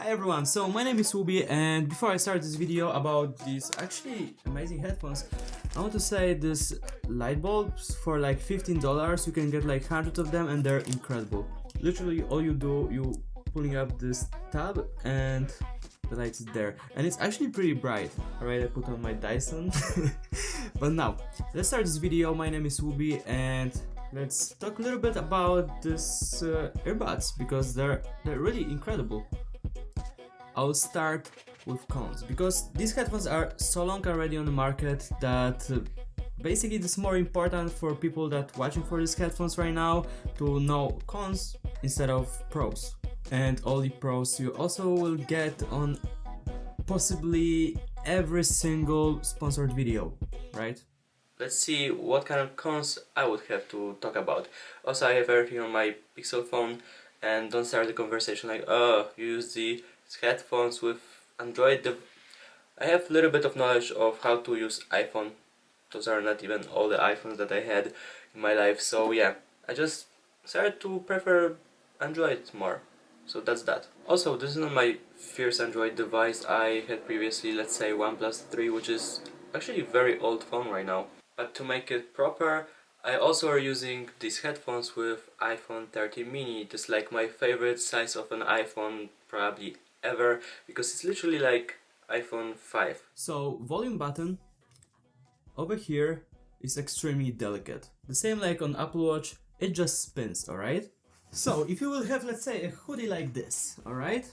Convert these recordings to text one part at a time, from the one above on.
Hi everyone, so my name is Ubi, and before I start this video about these actually amazing headphones, I want to say this light bulbs for like $15, you can get like hundreds of them and they're incredible. Literally all you do, you pulling up this tab and the light is there, and it's actually pretty bright. Alright, I put on my Dyson. But now, let's start this video. My name is Ubi and let's talk a little bit about this earbuds because they're really incredible. I'll start with cons because these headphones are so long already on the market that basically it's more important for people that watching for these headphones right now to know cons instead of pros. And all the pros you also will get on possibly every single sponsored video, right? Let's see what kind of cons I would have to talk about. Also, I have everything on my Pixel phone, and don't start the conversation like, oh, you use the headphones with Android. I have a little bit of knowledge of how to use iPhone. Those are not even all the iPhones that I had in my life, so yeah, I just started to prefer Android more. So that's that. Also, this is not my first Android device. I had previously, let's say, OnePlus 3, which is actually a very old phone right now. But to make it proper, I also are using these headphones with iPhone 13 mini. This is like my favorite size of an iPhone probably ever, because it's literally like iPhone 5. So volume button over here is extremely delicate. The same like on Apple Watch, it just spins, alright? So if you will have, let's say, a hoodie like this, alright?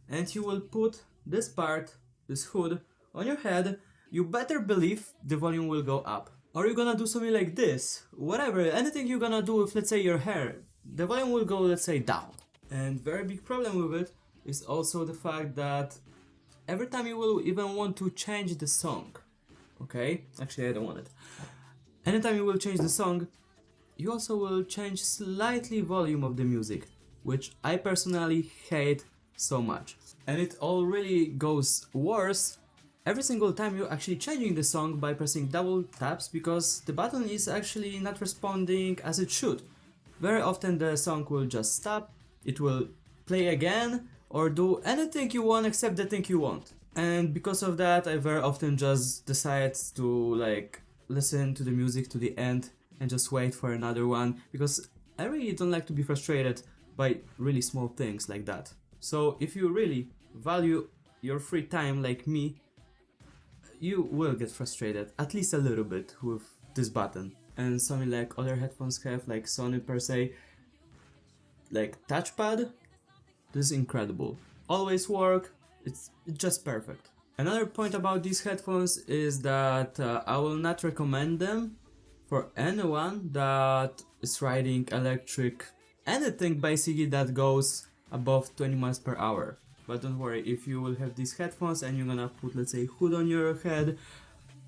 And you will put this part, this hood, on your head, you better believe the volume will go up. Or you're gonna do something like this, whatever, anything you're gonna do with, let's say, your hair, the volume will go, let's say, down. And very big problem with it is also the fact that every time you will even want to change the song, okay? Actually, I don't want it. Anytime you will change the song, you also will change slightly volume of the music, which I personally hate so much. And it all really goes worse every single time you're actually changing the song by pressing double taps, because the button is actually not responding as it should. Very often the song will just stop, it will play again, or do anything you want except the thing you want. And because of that, I very often just decide to like listen to the music to the end and just wait for another one, because I really don't like to be frustrated by really small things like that. So if you really value your free time like me, you will get frustrated at least a little bit with this button. And something like other headphones have, like Sony per se, like touchpad, this is incredible. Always work, it's just perfect. Another point about these headphones is that I will not recommend them for anyone that is riding electric, anything basically that goes above 20 miles per hour. But don't worry, if you will have these headphones and you're gonna put, let's say, hood on your head,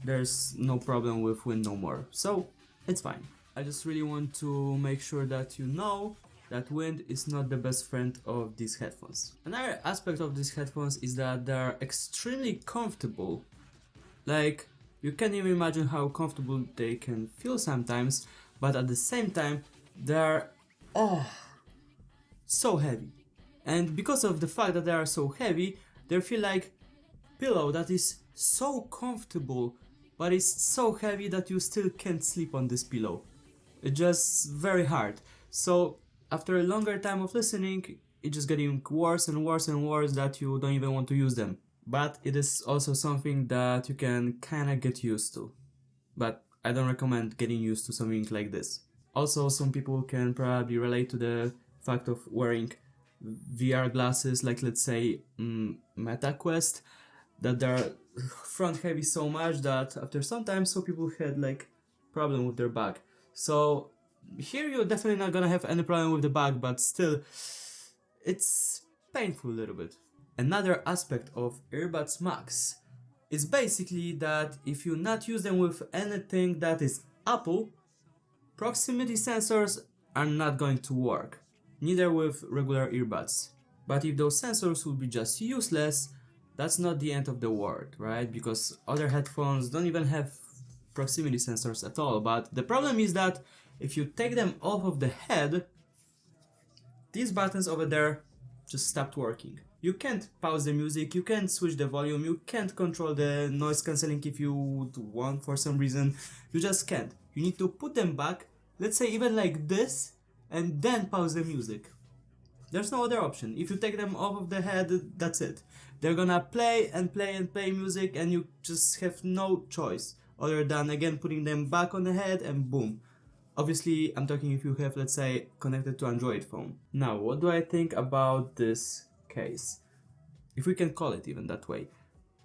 there's no problem with wind no more, so it's fine. I just really want to make sure that you know that wind is not the best friend of these headphones. Another aspect of these headphones is that they're extremely comfortable. Like, you can't even imagine how comfortable they can feel sometimes, but at the same time, they're so heavy. And because of the fact that they are so heavy, they feel like pillow that is so comfortable, but it's so heavy that you still can't sleep on this pillow. It's just very hard. So after a longer time of listening, it's just getting worse and worse and worse that you don't even want to use them. But it is also something that you can kinda get used to. But I don't recommend getting used to something like this. Also, some people can probably relate to the fact of wearing VR glasses, like let's say Meta Quest, that they're front heavy so much that after some time some people had like problem with their back. So here you're definitely not gonna have any problem with the back, but still it's painful a little bit. Another aspect of AirPods Max is basically that if you not use them with anything that is Apple, proximity sensors are not going to work. Neither with regular earbuds. But if those sensors will be just useless, that's not the end of the world, right? Because other headphones don't even have proximity sensors at all. But the problem is that if you take them off of the head, these buttons over there just stopped working. You can't pause the music, you can't switch the volume, you can't control the noise cancelling if you would want for some reason. You just can't. You need to put them back, let's say even like this, and then pause the music. There's no other option. If you take them off of the head, that's it. They're gonna play and play and play music, and you just have no choice other than again putting them back on the head and boom. Obviously, I'm talking if you have, let's say, connected to Android phone. Now, what do I think about this case? If we can call it even that way.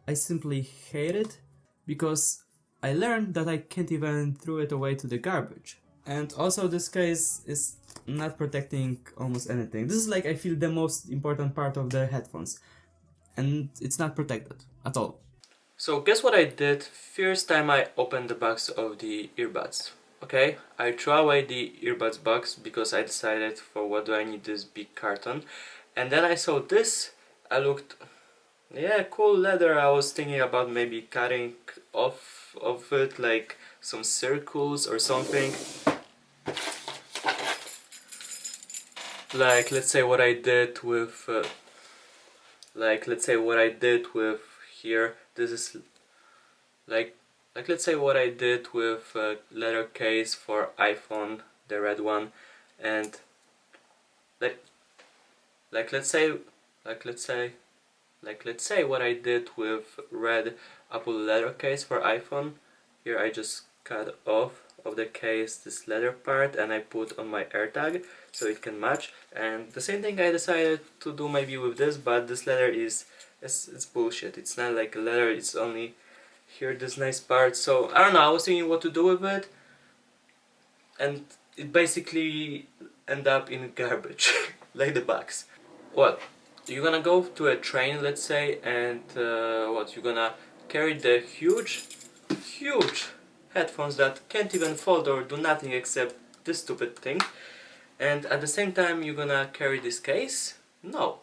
I simply hate it because I learned that I can't even throw it away to the garbage. And also this case is not protecting almost anything. This is like, I feel, the most important part of the headphones. And it's not protected at all. So guess what I did first time I opened the box of the earbuds. Okay, I threw away the earbuds box because I decided for what do I need this big carton. And then I saw this, I looked, yeah, cool leather. I was thinking about maybe cutting off of it like some circles or something. Like let's say what I did with, here, this is like let's say what I did with leather case for iPhone, the red one, and let's say what I did with red Apple leather case for iPhone. Here I just cut off of the case this leather part and I put on my AirTag so it can match. And the same thing I decided to do maybe with this, but this leather is it's bullshit. It's not like a leather, it's only here this nice part. So I don't know, I was thinking what to do with it, and it basically ended up in garbage like the box. What? You're gonna go to a train, let's say, and what? You're gonna carry the huge headphones that can't even fold or do nothing except this stupid thing, and at the same time you're gonna carry this case? No.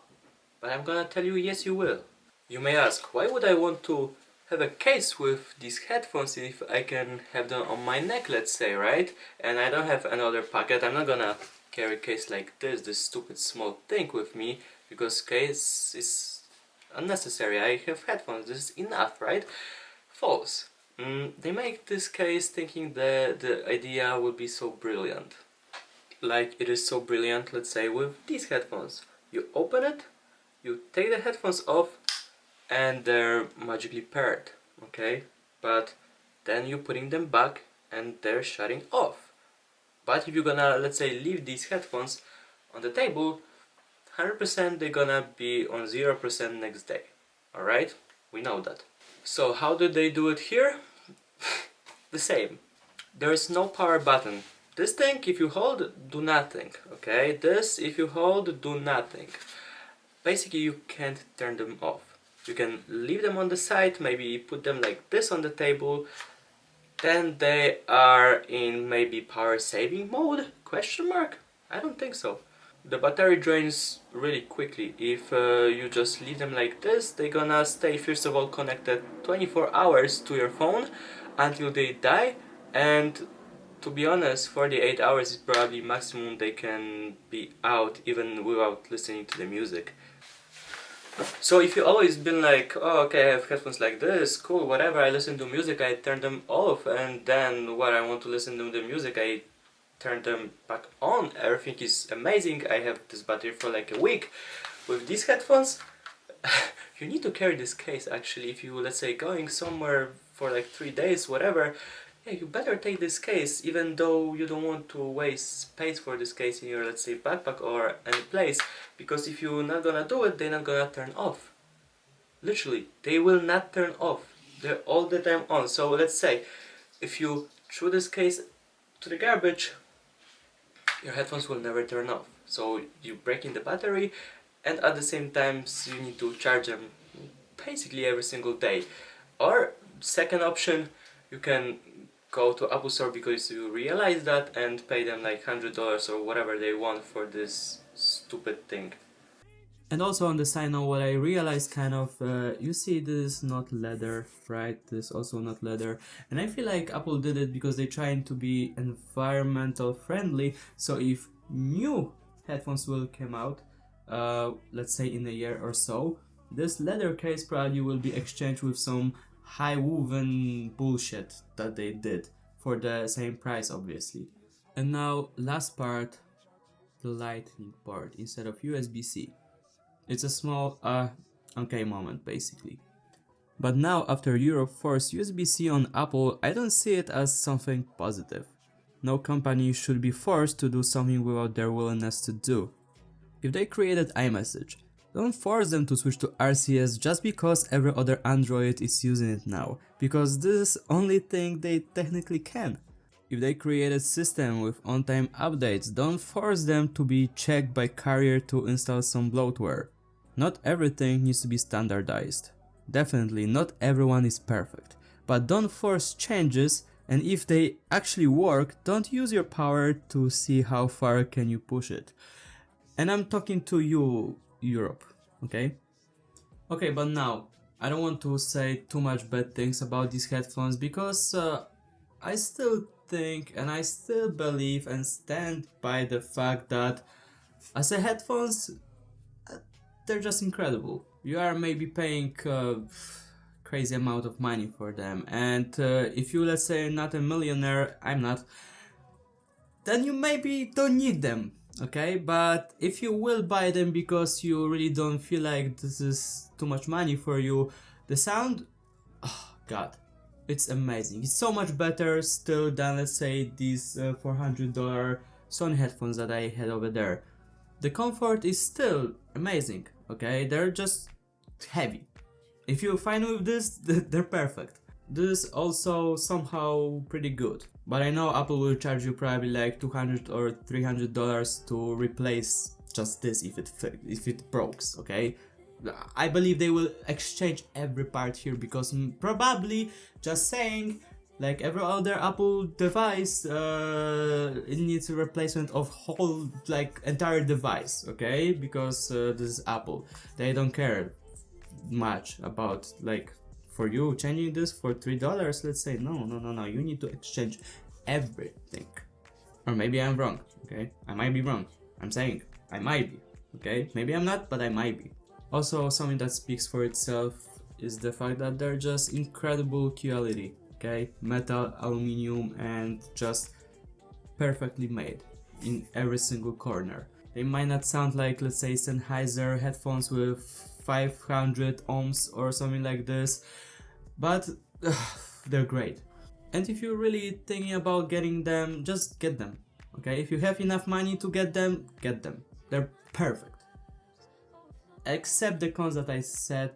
But I'm gonna tell you, yes you will. You may ask, why would I want to have a case with these headphones if I can have them on my neck, let's say, right? And I don't have another pocket. I'm not gonna carry a case like this stupid small thing with me, because case is unnecessary. I have headphones, this is enough, right? False. They make this case thinking that the idea would be so brilliant. Like it is so brilliant, let's say, with these headphones. You open it, you take the headphones off, and they're magically paired, okay? But then you're putting them back and they're shutting off. But if you're gonna, let's say, leave these headphones on the table, 100% they're gonna be on 0% next day. Alright? We know that. So how do they do it here? The same. There is no power button. This thing, if you hold, do nothing, okay? This, if you hold, do nothing. Basically, you can't turn them off. You can leave them on the side, maybe put them like this on the table. Then they are in maybe power saving mode? Question mark? I don't think so. The battery drains really quickly. If you just leave them like this, they're gonna stay first of all connected 24 hours to your phone until they die, and to be honest, 48 hours is probably maximum they can be out even without listening to the music. So if you always been like, oh okay, I have headphones like this, cool, whatever, I listen to music, I turn them off, and then when I want to listen to the music, I turn them back on, everything is amazing, I have this battery for like a week. With these headphones, you need to carry this case actually. If you, let's say, going somewhere for like 3 days, whatever, yeah, you better take this case, even though you don't want to waste space for this case in your, let's say, backpack or any place, because if you're not gonna do it, they're not gonna turn off. Literally, they will not turn off. They're all the time on. So let's say, if you throw this case to the garbage, your headphones will never turn off. So you break in the battery, and at the same time you need to charge them basically every single day. Or second option, you can go to Apple Store because you realize that and pay them like $100 or whatever they want for this stupid thing. And also on the side note, what I realized kind of, you see this is not leather, right? This is also not leather. And I feel like Apple did it because they're trying to be environmental friendly. So if new headphones will come out, let's say in a year or so, this leather case probably will be exchanged with some high woven bullshit that they did for the same price, obviously. And now, last part, the lightning port instead of USB-C. It's a small okay moment basically. But now, after Europe forced USB-C on Apple, I don't see it as something positive. No company should be forced to do something without their willingness to do. If they created iMessage, don't force them to switch to RCS just because every other Android is using it now, because this is the only thing they technically can. If they created system with on-time updates, don't force them to be checked by carrier to install some bloatware. Not everything needs to be standardized. Definitely not everyone is perfect, but don't force changes, and if they actually work, don't use your power to see how far can you push it. And I'm talking to you, Europe, okay? Okay, but now, I don't want to say too much bad things about these headphones because I still think and I still believe and stand by the fact that as a headphones, they're just incredible. You are maybe paying crazy amount of money for them, and if you, let's say, not a millionaire, I'm not, then you maybe don't need them, okay? But if you will buy them because you really don't feel like this is too much money for you, the sound, oh god, it's amazing. It's so much better still than, let's say, these $400 Sony headphones that I had over there. The comfort is still amazing, okay? They're just heavy. If you're fine with this, they're perfect. This is also somehow pretty good, but I know Apple will charge you probably like $200 or $300 to replace just this if it breaks, okay? I believe they will exchange every part here because probably, just saying, like every other Apple device, it needs a replacement of whole, like, entire device, okay? Because this is Apple. They don't care much about, like, for you changing this for $3, let's say. No, you need to exchange everything. Or maybe I'm wrong, okay? I might be wrong. I'm saying I might be, okay? Maybe I'm not, but I might be. Also, something that speaks for itself is the fact that they're just incredible quality, okay? Metal, aluminum, and just perfectly made in every single corner. They might not sound like, let's say, Sennheiser headphones with 500 ohms or something like this, but they're great. And if you're really thinking about getting them, just get them, okay? If you have enough money to get them, get them. They're perfect. Except the cons that I said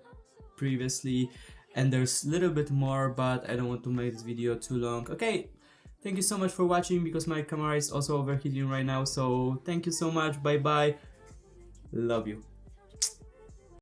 previously, and there's a little bit more, but I don't want to make this video too long. Okay, thank you so much for watching, because my camera is also overheating right now, so thank you so much, bye bye, love you.